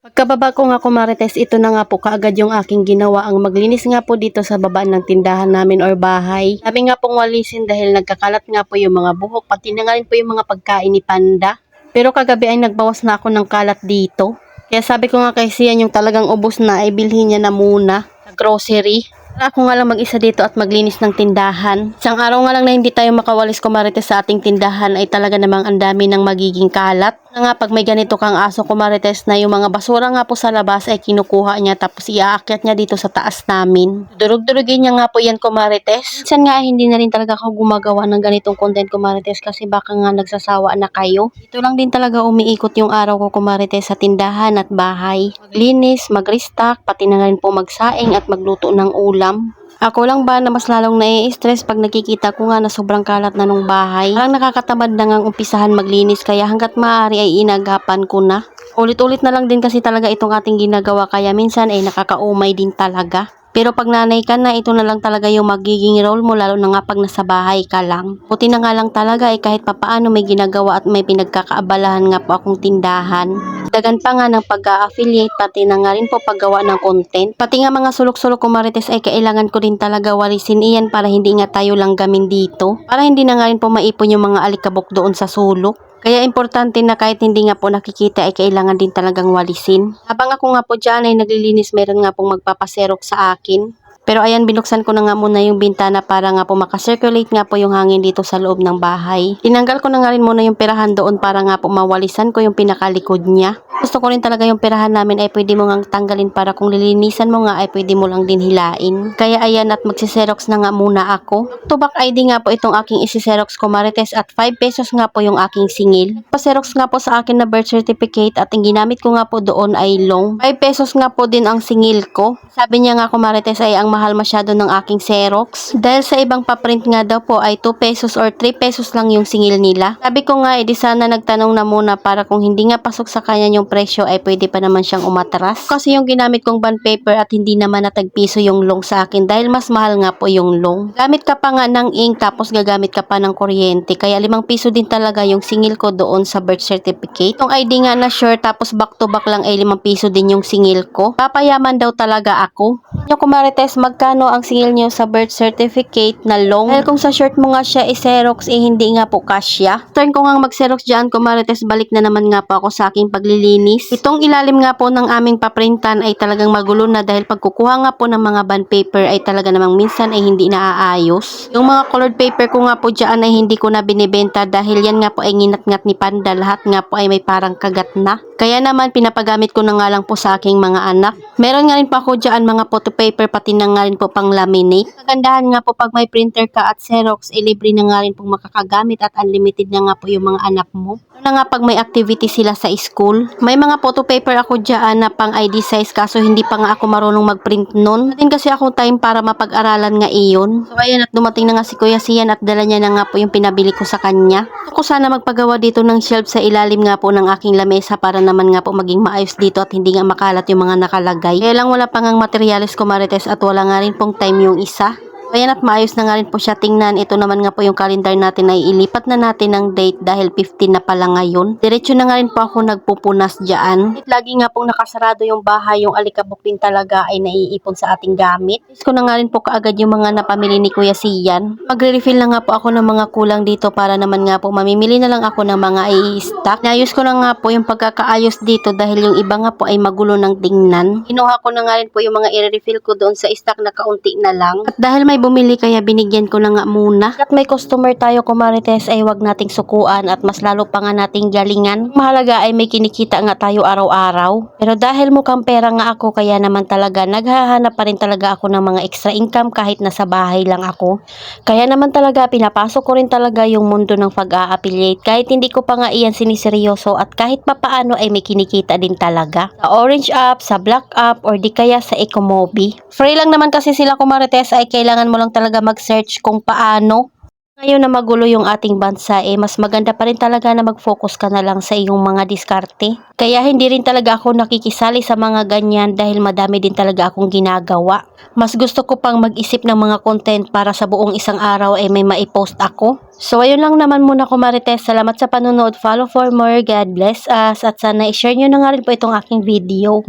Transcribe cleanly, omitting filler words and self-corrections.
Pagkababa ko nga kumarites, ito na nga po kaagad yung aking ginawa, ang maglinis nga po dito sa babaan ng tindahan namin or bahay. Sabi nga pong walisin dahil nagkakalat nga po yung mga buhok, pati na nga rin po yung mga pagkain ni Panda. Pero kagabi ay nagbawas na ako ng kalat dito. Kaya sabi ko nga kay Sian yung talagang ubos na ay bilhin niya na muna sa grocery. Ako nga lang mag-isa dito at maglinis ng tindahan. Isang araw nga lang na hindi tayo makawalis kumarites sa ating tindahan ay talaga namang ang dami ng magiging kalat. Na nga pag may ganito kang aso kumarites na yung mga basura nga po sa labas ay kinukuha niya tapos iaakyat niya dito sa taas namin. Durug-durugin niya nga po yan kumarites. Minsan nga hindi na rin talaga ako gumagawa ng ganitong content kumarites kasi baka nga nagsasawa na kayo. Ito lang din talaga umiikot yung araw ko kumarites sa tindahan at bahay. Maglinis, mag-restock, pati na rin po magsaing at magluto ng ulam. Ako lang ba na mas lalong nai-stress pag nakikita ko nga na sobrang kalat na nung bahay. Parang nakakatamad na ngang umpisahan maglinis kaya hanggat maaari ay inagapan ko na. Ulit-ulit na lang din kasi talaga itong ating ginagawa kaya minsan ay nakakaumay din talaga. Pero pag nanay ka na, ito na lang talaga yung magiging role mo lalo na nga pag nasa bahay ka lang. Buti na nga lang talaga ay kahit papaano may ginagawa at may pinagkakaabalahan nga po akong tindahan. Dagan pa nga ng pag-a-affiliate pati na nga rin po paggawa ng content. Pati nga mga sulok-sulok kumarites ay kailangan ko din talaga walisin iyan para hindi nga tayo lang gamin dito. Para hindi na nga rin po maipon yung mga alikabok doon sa sulok. Kaya importante na kahit hindi nga po nakikita ay kailangan din talagang walisin. Habang ako nga po dyan ay naglilinis, meron nga pong magpapaserok sa akin. Pero ayan, binuksan ko na nga muna yung bintana para nga po makacirculate nga po yung hangin dito sa loob ng bahay. Tinanggal ko na nga rin muna yung perahan doon para nga po mawalisan ko yung pinakalikod niya. Gusto ko rin talaga yung perahan namin ay pwede mo nga tanggalin para kung lilinisan mo nga ay pwede mo lang din hilain. Kaya ayan at magsiserox na nga muna ako. To back ID nga po itong aking isiserox kumarites at 5 pesos nga po yung aking singil. Paserox nga po sa akin na birth certificate at ang ginamit ko nga po doon ay long. 5 pesos nga po din ang singil ko. Sabi niya nga kumarites ay ang mahal masyado ng aking Xerox. Dahil sa ibang paprint nga daw po ay 2 pesos or 3 pesos lang yung singil nila. Sabi ko nga edi sana nagtanong na muna para kung hindi nga pasok sa kanya yung presyo ay pwede pa naman siyang umatras. Kasi yung ginamit kong bond paper at hindi naman natagpiso yung long sa akin dahil mas mahal nga po yung long. Gamit ka pa nga ng ink tapos gagamit ka pa ng kuryente kaya 5 piso din talaga yung singil ko doon sa birth certificate. Yung ID nga na sure tapos back to back lang ay 5 piso din yung singil ko. Papayaman daw talaga ako. Yung kumarites, magkano ang singil nyo sa birth certificate na long? Dahil kung sa short mo nga siya i-xerox, hindi nga po kasya. Turn ko nga mag-xerox dyan, kumarites, balik na naman nga po ako sa aking paglilinis. Itong ilalim nga po ng aming paprintan ay talagang magulo na dahil pagkukuha nga po ng mga bond paper ay talaga namang minsan ay hindi naaayos. Yung mga colored paper ko nga po dyan ay hindi ko na binibenta dahil yan nga po ay nginat-ngat ni Panda. Lahat nga po ay may parang kagat na. Kaya naman pinapagamit ko na nga lang po sa aking mga anak. Meron nga rin po ako dyan mga photo paper pati na nga rin po pang laminate. Kagandahan nga po pag may printer ka at Xerox, libre na nga rin pong makakagamit at unlimited na nga po yung mga anak mo. Ano na nga pag may activity sila sa school. May mga photo paper ako dyan na pang ID size kaso hindi pa nga ako marunong mag-print nun. Din kasi akong time para mapag-aralan nga iyon. So ayan at dumating na nga si Kuya Sian at dala niya na nga po yung pinabili ko sa kanya. Gusto ko sana magpagawa dito ng shelf sa ilalim nga po ng aking lamesa para naman nga po maging maayos dito at hindi nga makalat yung mga nakalagay. Kaya lang wala pang materyales ko marites at wala nga rin pong time yung isa. Ayan at maayos na nga rin po siya tingnan. Ito naman nga po yung calendar natin ay ilipat na natin ng date dahil 15 na pala ngayon. Diretso na nga rin po ako nagpupunas dyan. Lagi nga pong nakasarado yung bahay, yung alikabok din talaga ay naiipon sa ating gamit. Is ko na nga rin po kaagad yung mga napamili ni Kuya Sian. Magre-refill na nga po ako ng mga kulang dito para naman nga po mamimili na lang ako ng mga i-stock. Naayos ko na nga po yung pagkakaayos dito dahil yung iba nga po ay magulo ng tingnan. Kinuha ko na nga rin po yung mga i-refill ko doon sa stock na kaunti na lang. At dahil may bumili kaya binigyan ko na nga muna. At may customer tayo kumarites ay wag nating sukuan at mas lalo pa nga nating galingan. Mahalaga ay may kinikita nga tayo araw-araw. Pero dahil mukhang pera nga ako kaya naman talaga naghahanap pa rin talaga ako ng mga extra income kahit nasa bahay lang ako. Kaya naman talaga pinapasok ko rin talaga yung mundo ng pag-a-affiliate kahit hindi ko pa nga iyan siniseryoso at kahit papaano ay may kinikita din talaga. Sa Orange app, sa Black app or di kaya sa Ecomobi. Free lang naman kasi sila kumarites ay kailangan mo lang talaga mag-search kung paano. Ngayon na magulo yung ating bansa, mas maganda pa rin talaga na mag-focus ka na lang sa iyong mga diskarte. Kaya hindi rin talaga ako nakikisali sa mga ganyan dahil madami din talaga akong ginagawa. Mas gusto ko pang mag-isip ng mga content para sa buong isang araw may maipost ako. So ayun lang naman muna ko, Marites. Salamat sa panonood. Follow for more. God bless us. At sana i-share nyo na nga rin po itong aking video.